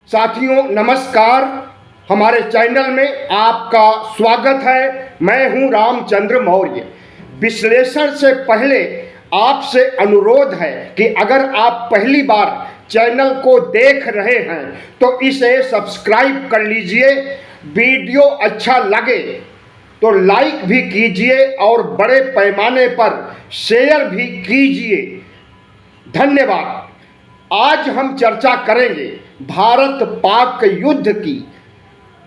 साथियों नमस्कार, हमारे चैनल में आपका स्वागत है। मैं हूं रामचंद्र मौर्य। विश्लेषण से पहले आपसे अनुरोध है कि अगर आप पहली बार चैनल को देख रहे हैं तो इसे सब्सक्राइब कर लीजिए। वीडियो अच्छा लगे तो लाइक भी कीजिए और बड़े पैमाने पर शेयर भी कीजिए। धन्यवाद। आज हम चर्चा करेंगे भारत पाक युद्ध की,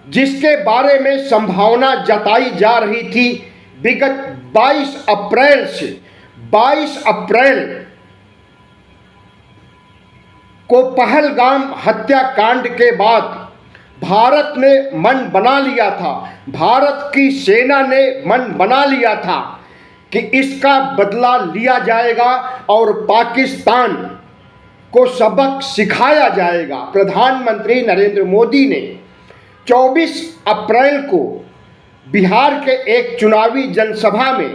जिसके बारे में संभावना जताई जा रही थी विगत 22 अप्रैल से। 22 अप्रैल को पहलगाम हत्याकांड के बाद भारत ने मन बना लिया था, भारत की सेना ने मन बना लिया था कि इसका बदला लिया जाएगा और पाकिस्तान को सबक सिखाया जाएगा। प्रधानमंत्री नरेंद्र मोदी ने 24 अप्रैल को बिहार के एक चुनावी जनसभा में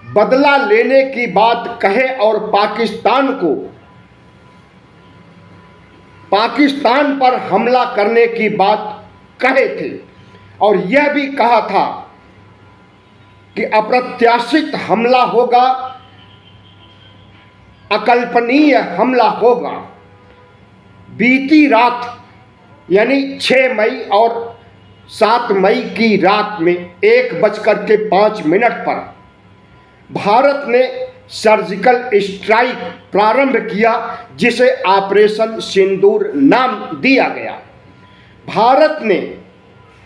बदला लेने की बात कहे और पाकिस्तान पर हमला करने की बात कहे थे और यह भी कहा था कि अप्रत्याशित हमला होगा, अकल्पनीय हमला होगा। बीती रात यानी 6 मई और 7 मई की रात में 1:05 पर भारत ने सर्जिकल स्ट्राइक प्रारंभ किया, जिसे ऑपरेशन सिंदूर नाम दिया गया। भारत ने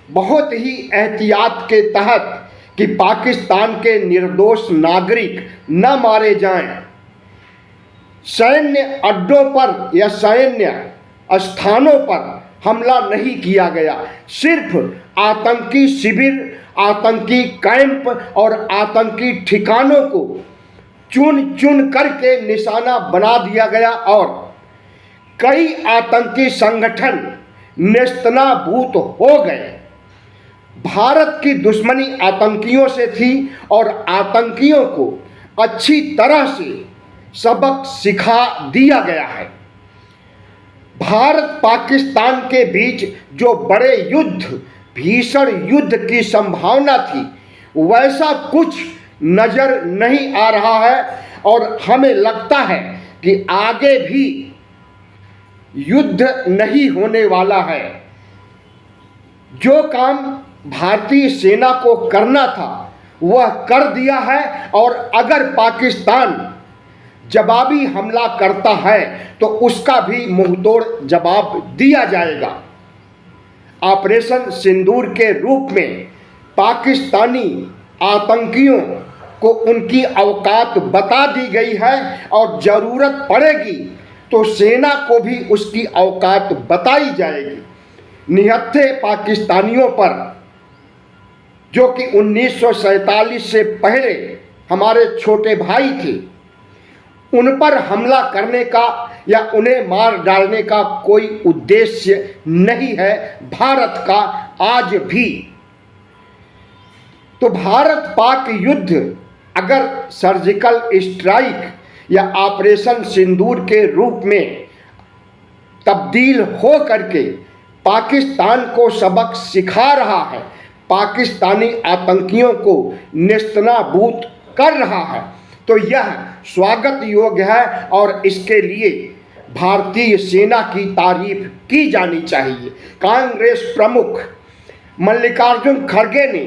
बहुत ही एहतियात के तहत कि पाकिस्तान के निर्दोष नागरिक न मारे जाएं, सैन्य अड्डों पर या सैन्य स्थानों पर हमला नहीं किया गया। सिर्फ आतंकी शिविर, आतंकी कैंप और आतंकी ठिकानों को चुन चुन करके निशाना बना दिया गया और कई आतंकी संगठन नेस्तनाबूद हो गए। भारत की दुश्मनी आतंकियों से थी और आतंकियों को अच्छी तरह से सबक सिखा दिया गया है। भारत पाकिस्तान के बीच जो बड़े युद्ध, भीषण युद्ध की संभावना थी, वैसा कुछ नजर नहीं आ रहा है और हमें लगता है कि आगे भी युद्ध नहीं होने वाला है। जो काम भारतीय सेना को करना था वह कर दिया है और अगर पाकिस्तान जवाबी हमला करता है तो उसका भी मुंहतोड़ जवाब दिया जाएगा। ऑपरेशन सिंदूर के रूप में पाकिस्तानी आतंकियों को उनकी औकात बता दी गई है और ज़रूरत पड़ेगी तो सेना को भी उसकी औकात बताई जाएगी। निहत्थे पाकिस्तानियों पर, जो कि 1947 से पहले हमारे छोटे भाई थे, उन पर हमला करने का या उन्हें मार डालने का कोई उद्देश्य नहीं है भारत का आज भी। तो भारत पाक युद्ध अगर सर्जिकल स्ट्राइक या ऑपरेशन सिंदूर के रूप में तब्दील हो करके पाकिस्तान को सबक सिखा रहा है, पाकिस्तानी आतंकियों को नेस्तनाबूद कर रहा है, तो यह स्वागत योग्य है और इसके लिए भारतीय सेना की तारीफ की जानी चाहिए। कांग्रेस प्रमुख मल्लिकार्जुन खड़गे ने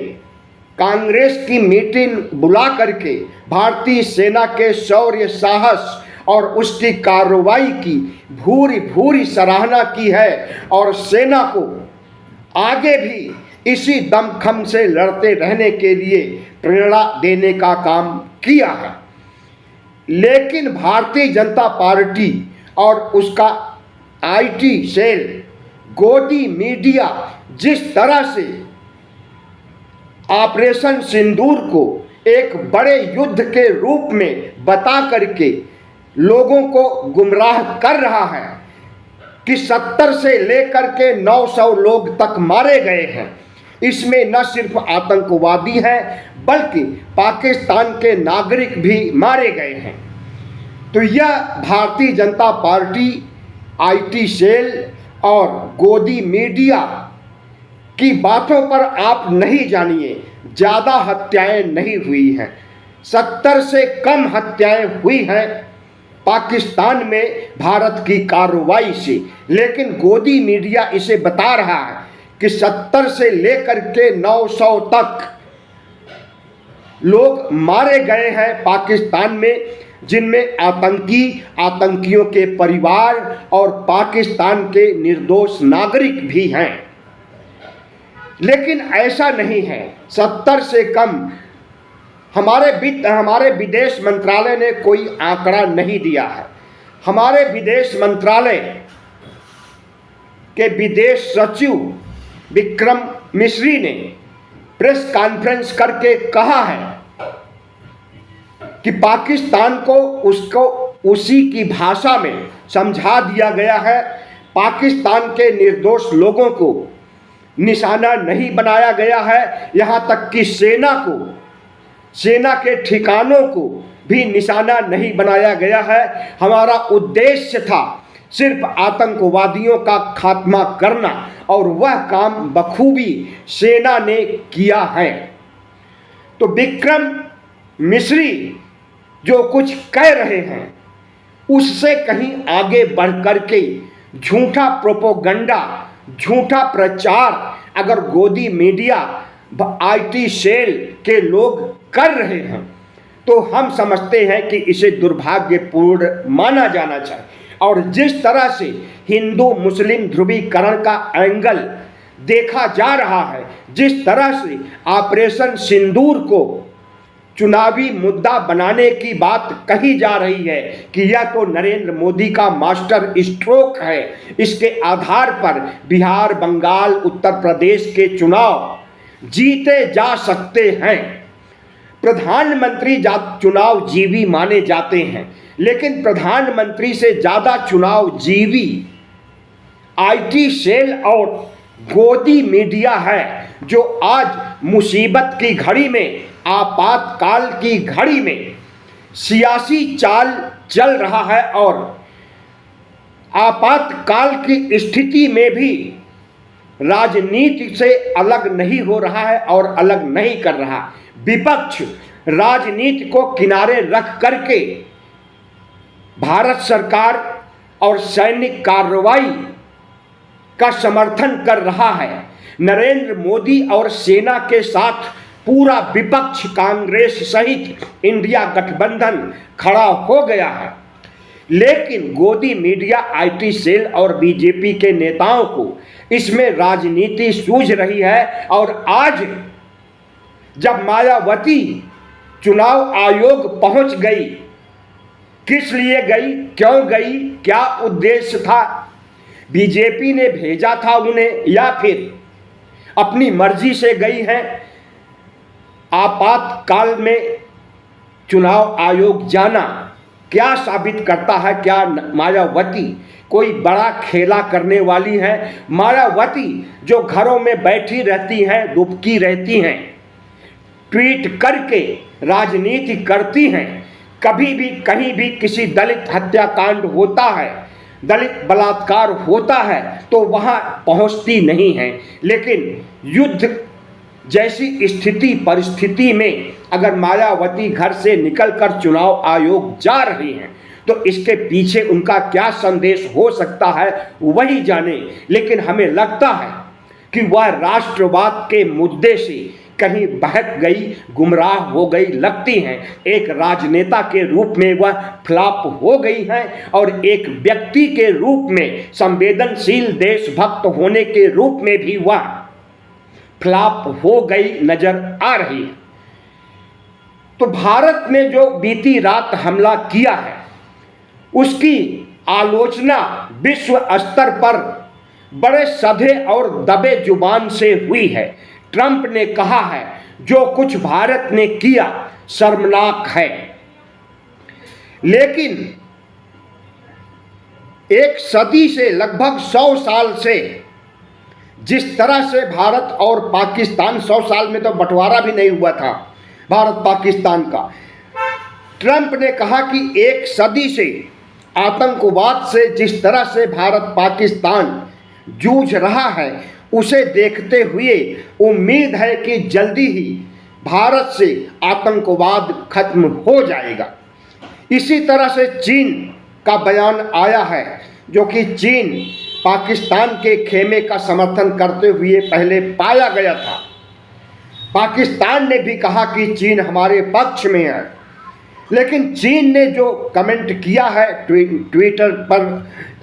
कांग्रेस की मीटिंग बुला करके भारतीय सेना के शौर्य, साहस और उसकी कार्रवाई की भूरी भूरी सराहना की है और सेना को आगे भी इसी दमखम से लड़ते रहने के लिए प्रेरणा देने का काम किया है। लेकिन भारतीय जनता पार्टी और उसका आईटी सेल, गोदी मीडिया जिस तरह से ऑपरेशन सिंदूर को एक बड़े युद्ध के रूप में बता करके लोगों को गुमराह कर रहा है कि 70 से लेकर के 900 लोग तक मारे गए हैं। इसमें न सिर्फ आतंकवादी हैं बल्कि पाकिस्तान के नागरिक भी मारे गए हैं। तो यह Bharatiya Janata party, IT cell और गोदी मीडिया की बातों पर आप नहीं जानिए, ज़्यादा हत्याएं नहीं हुई हैं, 70 से कम हत्याएं हुई हैं पाकिस्तान में भारत की कार्रवाई से। लेकिन गोदी मीडिया इसे बता रहा है कि 70 से लेकर के 900 तक लोग मारे गए हैं पाकिस्तान में, जिनमें आतंकियों के परिवार और पाकिस्तान के निर्दोष नागरिक भी हैं। लेकिन ऐसा नहीं है, 70 से कम हमारे विदेश मंत्रालय ने कोई आंकड़ा नहीं दिया है। हमारे विदेश मंत्रालय के विदेश सचिव विक्रम मिस्री ने प्रेस कॉन्फ्रेंस करके कहा है कि पाकिस्तान को उसी की भाषा में समझा दिया गया है। पाकिस्तान के निर्दोष लोगों को निशाना नहीं बनाया गया है, यहाँ तक कि सेना के ठिकानों को भी निशाना नहीं बनाया गया है। हमारा उद्देश्य था सिर्फ आतंकवादियों का खात्मा करना, और वह काम बखूबी सेना ने किया है। तो विक्रम मिस्री जो कुछ कह रहे हैं उससे कहीं आगे बढ़ कर के झूठा प्रोपोगंडा, झूठा प्रचार अगर गोदी मीडिया IT सेल के लोग कर रहे हैं तो हम समझते हैं कि इसे दुर्भाग्यपूर्ण माना जाना चाहिए। और जिस तरह से हिंदू मुस्लिम ध्रुवीकरण का एंगल देखा जा रहा है, जिस तरह से ऑपरेशन सिंदूर को चुनावी मुद्दा बनाने की बात कही जा रही है कि यह तो नरेंद्र मोदी का मास्टर स्ट्रोक है, इसके आधार पर बिहार, बंगाल, उत्तर प्रदेश के चुनाव जीते जा सकते हैं। प्रधानमंत्री चुनाव जीवी माने जाते हैं, लेकिन प्रधानमंत्री से ज़्यादा चुनाव जीवी IT सेल और गोदी मीडिया है, जो आज मुसीबत की घड़ी में, आपातकाल की घड़ी में सियासी चाल चल रहा है और आपातकाल की स्थिति में भी राजनीति से अलग नहीं हो रहा है और अलग नहीं कर रहा। विपक्ष राजनीति को किनारे रख करके भारत सरकार और सैनिक कार्रवाई का समर्थन कर रहा है। नरेंद्र मोदी और सेना के साथ पूरा विपक्ष, कांग्रेस सहित इंडिया गठबंधन खड़ा हो गया है। लेकिन गोदी मीडिया, IT सेल और बीजेपी के नेताओं को इसमें राजनीति सूझ रही है। और आज जब मायावती चुनाव आयोग पहुंच गई, किस लिए गई, क्यों गई, क्या उद्देश्य था, बीजेपी ने भेजा था उन्हें या फिर अपनी मर्जी से गई हैं? आपातकाल में चुनाव आयोग जाना क्या साबित करता है? क्या मायावती कोई बड़ा खेला करने वाली है? मायावती जो घरों में बैठी रहती हैं, दुबकी रहती हैं, ट्वीट करके राजनीति करती हैं, कभी भी कहीं भी किसी दलित हत्याकांड होता है, दलित बलात्कार होता है तो वहाँ पहुँचती नहीं है। लेकिन युद्ध जैसी स्थिति परिस्थिति में अगर मायावती घर से निकलकर चुनाव आयोग जा रही हैं तो इसके पीछे उनका क्या संदेश हो सकता है वही जाने। लेकिन हमें लगता है कि वह राष्ट्रवाद के मुद्दे से कहीं बहक गई, गुमराह हो गई लगती हैं। एक राजनेता के रूप में वह फ्लॉप हो गई हैं और एक व्यक्ति के रूप में, संवेदनशील देशभक्त होने के रूप में भी वह फ्लॉप हो गई नजर आ रही है। तो भारत ने जो बीती रात हमला किया है उसकी आलोचना विश्व स्तर पर बड़े सधे और दबे जुबान से हुई है। ट्रंप ने कहा है जो कुछ भारत ने किया शर्मनाक है। लेकिन एक सदी से, लगभग 100 साल से जिस तरह से भारत और पाकिस्तान, 100 साल में तो बंटवारा भी नहीं हुआ था भारत पाकिस्तान का। ट्रंप ने कहा कि एक सदी से आतंकवाद से जिस तरह से भारत पाकिस्तान जूझ रहा है, उसे देखते हुए उम्मीद है कि जल्दी ही भारत से आतंकवाद खत्म हो जाएगा। इसी तरह से चीन का बयान आया है, जो कि चीन पाकिस्तान के खेमे का समर्थन करते हुए पहले पाया गया था। पाकिस्तान ने भी कहा कि चीन हमारे पक्ष में है, लेकिन चीन ने जो कमेंट किया है ट्विटर पर,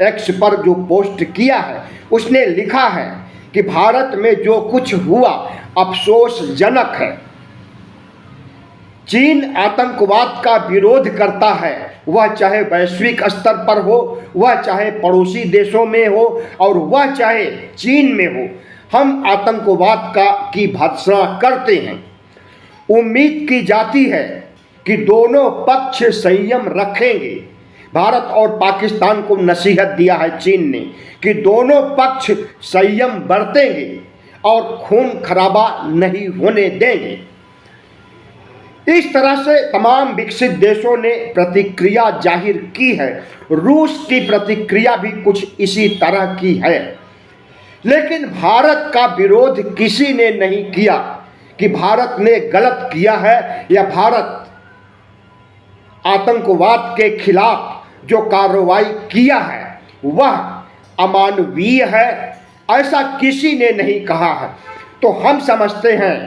एक्स पर जो पोस्ट किया है, उसने लिखा है कि भारत में जो कुछ हुआ अफसोसजनक है। चीन आतंकवाद का विरोध करता है, वह चाहे वैश्विक स्तर पर हो, वह चाहे पड़ोसी देशों में हो, और वह चाहे चीन में हो। हम आतंकवाद की भर्त्सना करते हैं। उम्मीद की जाती है कि दोनों पक्ष संयम रखेंगे। भारत और पाकिस्तान को नसीहत दिया है चीन ने कि दोनों पक्ष संयम बरतेंगे और खून खराबा नहीं होने देंगे। इस तरह से तमाम विकसित देशों ने प्रतिक्रिया जाहिर की है। रूस की प्रतिक्रिया भी कुछ इसी तरह की है, लेकिन भारत का विरोध किसी ने नहीं किया कि भारत ने गलत किया है या भारत आतंकवाद के खिलाफ जो कार्रवाई किया है वह अमानवीय है, ऐसा किसी ने नहीं कहा है। तो हम समझते हैं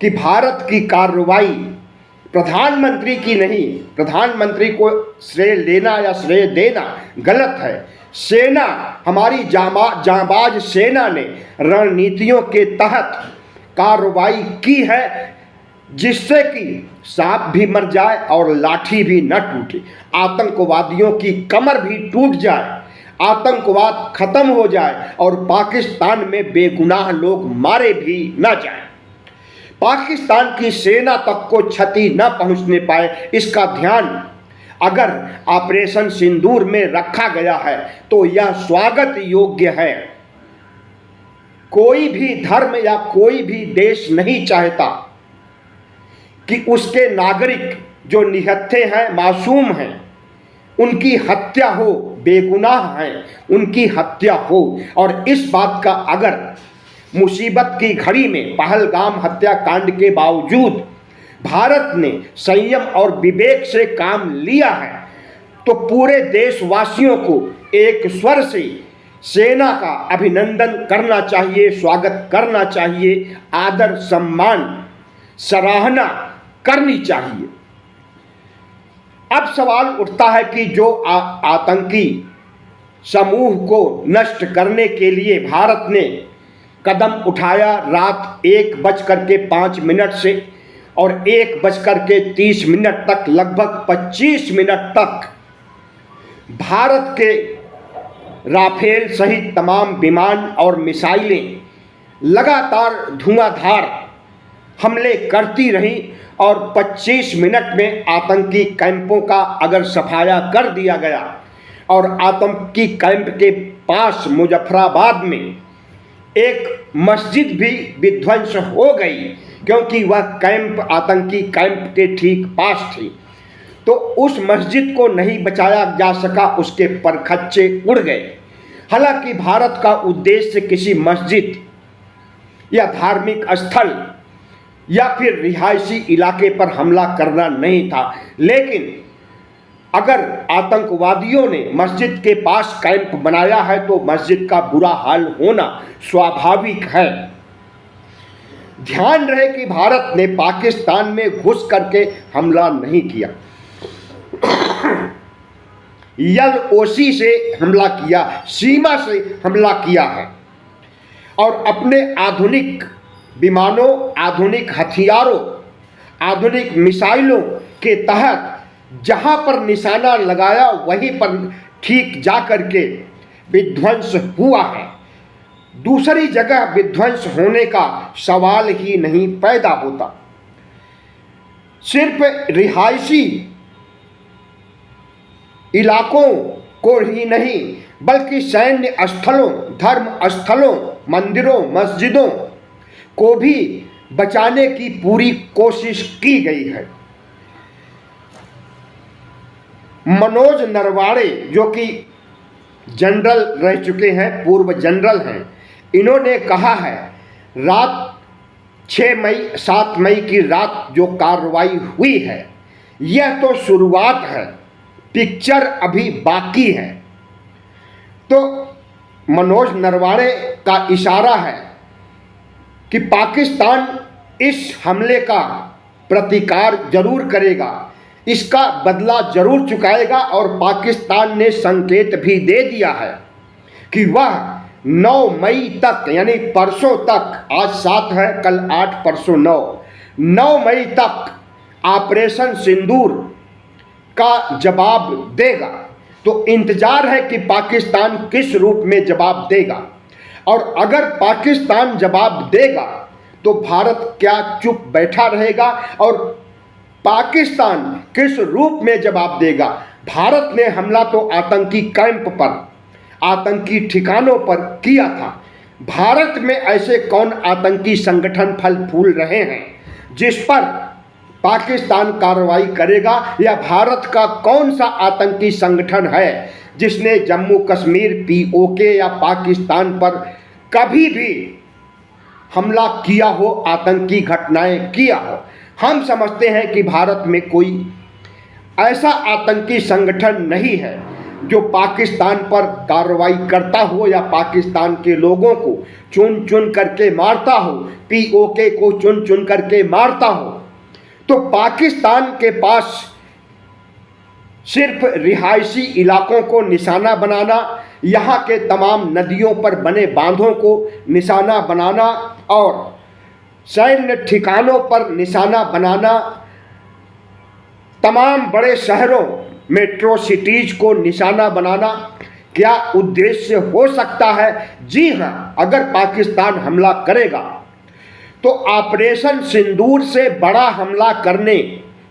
कि भारत की कार्रवाई प्रधानमंत्री की नहीं, प्रधानमंत्री को श्रेय लेना या श्रेय देना गलत है। सेना, हमारी जांबाज सेना ने रणनीतियों के तहत कार्रवाई की है, जिससे कि सांप भी मर जाए और लाठी भी न टूटे, आतंकवादियों की कमर भी टूट जाए, आतंकवाद खत्म हो जाए और पाकिस्तान में बेगुनाह लोग मारे भी न जाएं। पाकिस्तान की सेना तक को क्षति न पहुंचने पाए, इसका ध्यान अगर ऑपरेशन सिंदूर में रखा गया है तो यह स्वागत योग्य है। कोई भी धर्म या कोई भी देश नहीं चाहता कि उसके नागरिक जो निहत्थे हैं, मासूम हैं, उनकी हत्या हो, बेगुनाह हैं, उनकी हत्या हो। और इस बात का अगर मुसीबत की घड़ी में पहलगाम हत्याकांड के बावजूद भारत ने संयम और विवेक से काम लिया है, तो पूरे देशवासियों को एक स्वर से सेना का अभिनंदन करना चाहिए, स्वागत करना चाहिए, आदर सम्मान सराहना करनी चाहिए। अब सवाल उठता है कि जो आतंकी समूह को नष्ट करने के लिए भारत ने कदम उठाया रात 1:05 से और 1:30 तक, लगभग 25 मिनट तक भारत के राफेल सहित तमाम विमान और मिसाइलें लगातार धुआंधार हमले करती रहीं और 25 मिनट में आतंकी कैंपों का अगर सफाया कर दिया गया और आतंकी कैंप के पास मुजफ्फराबाद में एक मस्जिद भी विध्वंस हो गई, क्योंकि वह कैंप आतंकी कैंप के ठीक पास थी, तो उस मस्जिद को नहीं बचाया जा सका, उसके परखच्चे उड़ गए। हालांकि भारत का उद्देश्य किसी मस्जिद या धार्मिक स्थल या फिर रिहायशी इलाके पर हमला करना नहीं था, लेकिन अगर आतंकवादियों ने मस्जिद के पास कैंप बनाया है तो मस्जिद का बुरा हाल होना स्वाभाविक है। ध्यान रहे कि भारत ने पाकिस्तान में घुस करके हमला नहीं किया, LOC से हमला किया, सीमा से हमला किया है और अपने आधुनिक विमानों, आधुनिक हथियारों, आधुनिक मिसाइलों के तहत जहां पर निशाना लगाया वहीं पर ठीक जा करके विध्वंस हुआ है। दूसरी जगह विध्वंस होने का सवाल ही नहीं पैदा होता। सिर्फ रिहायशी इलाकों को ही नहीं बल्कि सैन्य स्थलों, धर्म स्थलों, मंदिरों, मस्जिदों को भी बचाने की पूरी कोशिश की गई है। मनोज नरवाणे जो कि जनरल रह चुके हैं, पूर्व जनरल हैं। इन्होंने कहा है रात 7 मई की रात जो कार्रवाई हुई है यह तो शुरुआत है, पिक्चर अभी बाकी है। तो मनोज नरवाणे का इशारा है कि पाकिस्तान इस हमले का प्रतिकार जरूर करेगा, इसका बदला जरूर चुकाएगा और पाकिस्तान ने संकेत भी दे दिया है कि वह 9 मई तक, यानी परसों तक, आज 7 है कल 8 परसों 9 मई तक ऑपरेशन सिंदूर का जवाब देगा। तो इंतजार है कि पाकिस्तान किस रूप में जवाब देगा, और अगर पाकिस्तान जवाब देगा तो भारत क्या चुप बैठा रहेगा, और पाकिस्तान किस रूप में जवाब देगा। भारत ने हमला तो आतंकी कैंप पर, आतंकी ठिकानों पर किया था। भारत में ऐसे कौन आतंकी संगठन फल फूल रहे हैं जिस पर पाकिस्तान कार्रवाई करेगा, या भारत का कौन सा आतंकी संगठन है जिसने जम्मू कश्मीर पीओके या पाकिस्तान पर कभी भी हमला किया हो, आतंकी घटनाएं किया हो। हम समझते हैं कि भारत में कोई ऐसा आतंकी संगठन नहीं है जो पाकिस्तान पर कार्रवाई करता हो या पाकिस्तान के लोगों को चुन चुन करके मारता हो, पीओके को चुन चुन करके मारता हो। तो पाकिस्तान के पास सिर्फ रिहायशी इलाकों को निशाना बनाना, यहाँ के तमाम नदियों पर बने बांधों को निशाना बनाना और सैन्य ठिकानों पर निशाना बनाना, तमाम बड़े शहरों मेट्रो सिटीज को निशाना बनाना क्या उद्देश्य हो सकता है? जी हाँ, अगर पाकिस्तान हमला करेगा तो ऑपरेशन सिंदूर से बड़ा हमला करने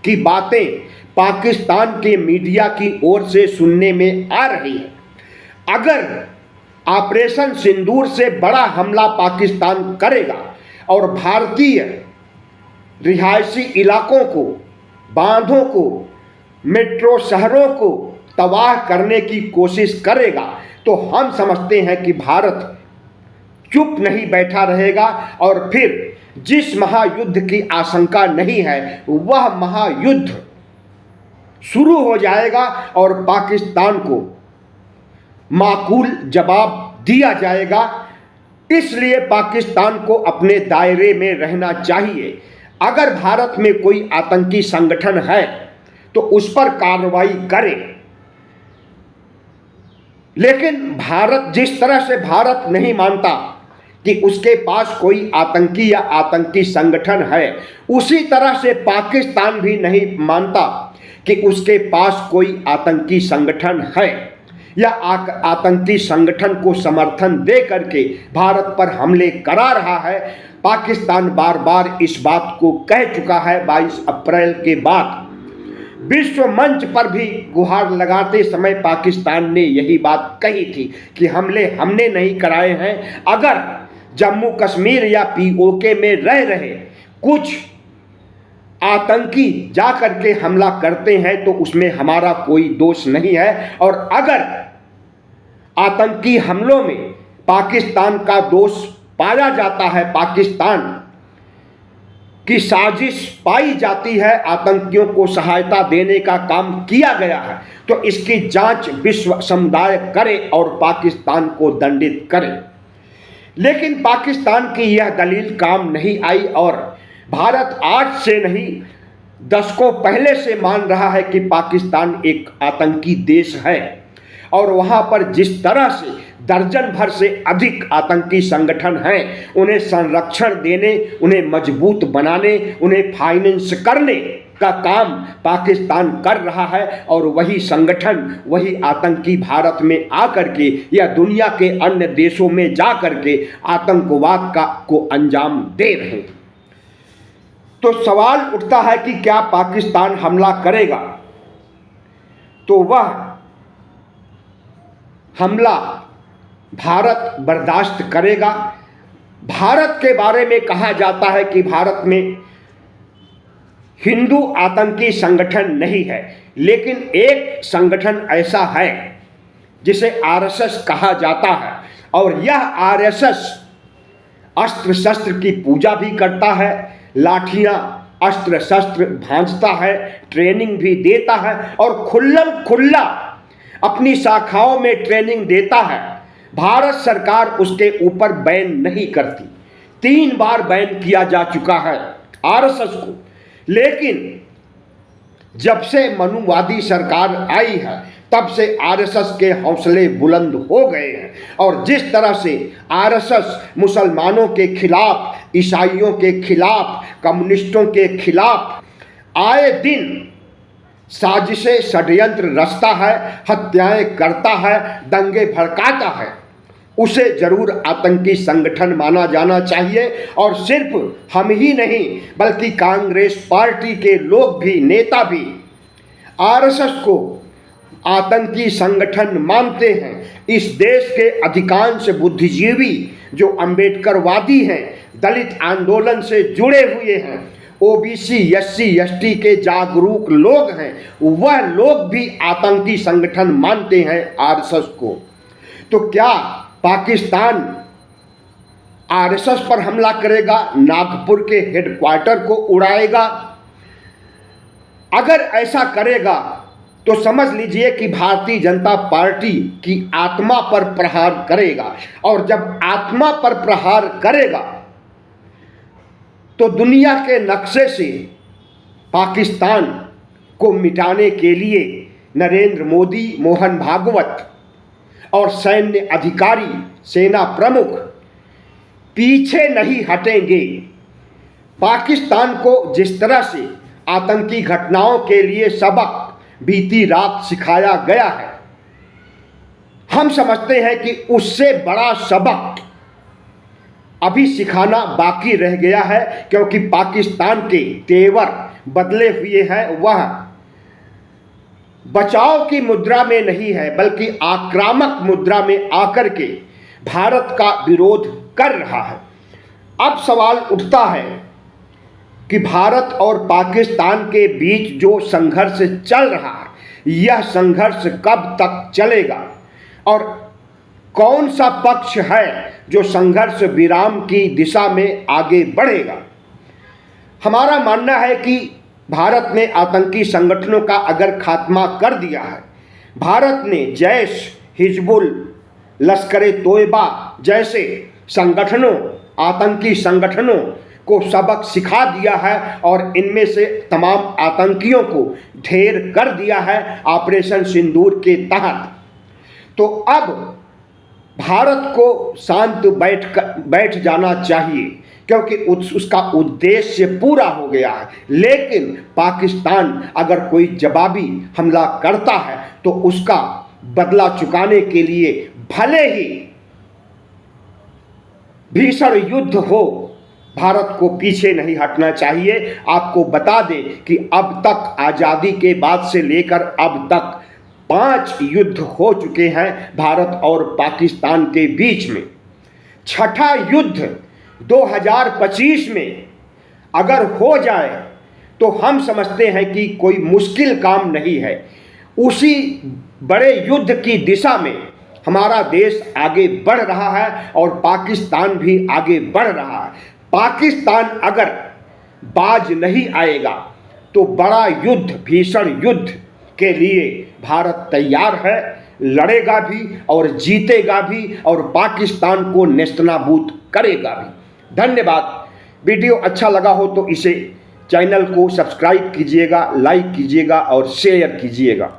की बातें पाकिस्तान के मीडिया की ओर से सुनने में आ रही है। अगर ऑपरेशन सिंदूर से बड़ा हमला पाकिस्तान करेगा और भारतीय रिहायशी इलाकों को, बांधों को, मेट्रो शहरों को तबाह करने की कोशिश करेगा, तो हम समझते हैं कि भारत चुप नहीं बैठा रहेगा और फिर जिस महायुद्ध की आशंका नहीं है वह महायुद्ध शुरू हो जाएगा और पाकिस्तान को माकूल जवाब दिया जाएगा। इसलिए पाकिस्तान को अपने दायरे में रहना चाहिए। अगर भारत में कोई आतंकी संगठन है तो उस पर कार्रवाई करे, लेकिन भारत, जिस तरह से भारत नहीं मानता कि उसके पास कोई आतंकी या आतंकी संगठन है, उसी तरह से पाकिस्तान भी नहीं मानता कि उसके पास कोई आतंकी संगठन है या आतंकी संगठन को समर्थन दे करके भारत पर हमले करा रहा है। पाकिस्तान बार बार इस बात को कह चुका है। 22 अप्रैल के बाद विश्व मंच पर भी गुहार लगाते समय पाकिस्तान ने यही बात कही थी कि हमले हमने नहीं कराए हैं। अगर जम्मू कश्मीर या पीओके में रह रहे कुछ आतंकी जा करके हमला करते हैं तो उसमें हमारा कोई दोष नहीं है, और अगर आतंकी हमलों में पाकिस्तान का दोष पाया जाता है, पाकिस्तान की साजिश पाई जाती है, आतंकियों को सहायता देने का काम किया गया है, तो इसकी जांच विश्व समुदाय करे और पाकिस्तान को दंडित करे। लेकिन पाकिस्तान की यह दलील काम नहीं आई और भारत आज से नहीं दशकों पहले से मान रहा है कि पाकिस्तान एक आतंकी देश है, और वहाँ पर जिस तरह से दर्जन भर से अधिक आतंकी संगठन हैं, उन्हें संरक्षण देने, उन्हें मजबूत बनाने, उन्हें फाइनेंस करने का काम पाकिस्तान कर रहा है, और वही संगठन, वही आतंकी भारत में आकर के या दुनिया के अन्य देशों में जा करके आतंकवाद को अंजाम दे रहे हैं। तो सवाल उठता है कि क्या पाकिस्तान हमला करेगा तो वह हमला भारत बर्दाश्त करेगा? भारत के बारे में कहा जाता है कि भारत में हिंदू आतंकी संगठन नहीं है, लेकिन एक संगठन ऐसा है जिसे आरएसएस कहा जाता है, और यह आरएसएस अस्त्र शस्त्र की पूजा भी करता है, लाठियां अस्त्र शस्त्र भांजता है, ट्रेनिंग भी देता है और खुल्लम खुल्ला अपनी शाखाओं में ट्रेनिंग देता है। भारत सरकार उसके ऊपर बैन नहीं करती। 3 बार बैन किया जा चुका है आरएसएस को, लेकिन जब से मनुवादी सरकार आई है तब से आरएसएस के हौसले बुलंद हो गए हैं। और जिस तरह से आरएसएस मुसलमानों के खिलाफ, ईसाइयों के खिलाफ, कम्युनिस्टों के खिलाफ आए दिन साजिशें षड्यंत्र रचता है, हत्याएं करता है, दंगे भड़काता है, उसे जरूर आतंकी संगठन माना जाना चाहिए। और सिर्फ हम ही नहीं बल्कि कांग्रेस पार्टी के लोग भी, नेता भी आरएसएस को आतंकी संगठन मानते हैं। इस देश के अधिकांश बुद्धिजीवी जो अंबेडकरवादी हैं, दलित आंदोलन से जुड़े हुए हैं, ओबीसी, एससी, एसटी के जागरूक लोग हैं, वह लोग भी आतंकी संगठन मानते हैं आरएसएस को। तो क्या पाकिस्तान आरएसएस पर हमला करेगा, नागपुर के हेडक्वार्टर को उड़ाएगा? अगर ऐसा करेगा तो समझ लीजिए कि भारतीय जनता पार्टी की आत्मा पर प्रहार करेगा। और जब आत्मा पर प्रहार करेगा तो दुनिया के नक्शे से पाकिस्तान को मिटाने के लिए नरेंद्र मोदी, मोहन भागवत और सैन्य अधिकारी, सेना प्रमुख पीछे नहीं हटेंगे। पाकिस्तान को जिस तरह से आतंकी घटनाओं के लिए सबक बीती रात सिखाया गया है, हम समझते हैं कि उससे बड़ा सबक अभी सिखाना बाकी रह गया है, क्योंकि पाकिस्तान के तेवर बदले हुए हैं। वह बचाव की मुद्रा में नहीं है बल्कि आक्रामक मुद्रा में आकर के भारत का विरोध कर रहा है। अब सवाल उठता है कि भारत और पाकिस्तान के बीच जो संघर्ष चल रहा है, यह संघर्ष कब तक चलेगा और कौन सा पक्ष है जो संघर्ष विराम की दिशा में आगे बढ़ेगा? हमारा मानना है कि भारत ने आतंकी संगठनों का अगर खात्मा कर दिया है, भारत ने जैश, हिजबुल, लश्कर-ए-तोयबा जैसे संगठनों, आतंकी संगठनों को सबक सिखा दिया है और इनमें से तमाम आतंकियों को ढेर कर दिया है ऑपरेशन सिंदूर के तहत, तो अब भारत को शांत बैठ जाना चाहिए, क्योंकि उसका उद्देश्य पूरा हो गया है। लेकिन पाकिस्तान अगर कोई जवाबी हमला करता है तो उसका बदला चुकाने के लिए भले ही भीषण युद्ध हो, भारत को पीछे नहीं हटना चाहिए। आपको बता दें कि अब तक आज़ादी के बाद से लेकर अब तक 5 युद्ध हो चुके हैं भारत और पाकिस्तान के बीच में। छठा युद्ध 2025 में अगर हो जाए तो हम समझते हैं कि कोई मुश्किल काम नहीं है। उसी बड़े युद्ध की दिशा में हमारा देश आगे बढ़ रहा है और पाकिस्तान भी आगे बढ़ रहा है। पाकिस्तान अगर बाज नहीं आएगा तो बड़ा युद्ध, भीषण युद्ध के लिए भारत तैयार है, लड़ेगा भी और जीतेगा भी और पाकिस्तान को नेस्तनाबूद करेगा भी। धन्यवाद। वीडियो अच्छा लगा हो तो इसे चैनल को सब्सक्राइब कीजिएगा, लाइक कीजिएगा और शेयर कीजिएगा।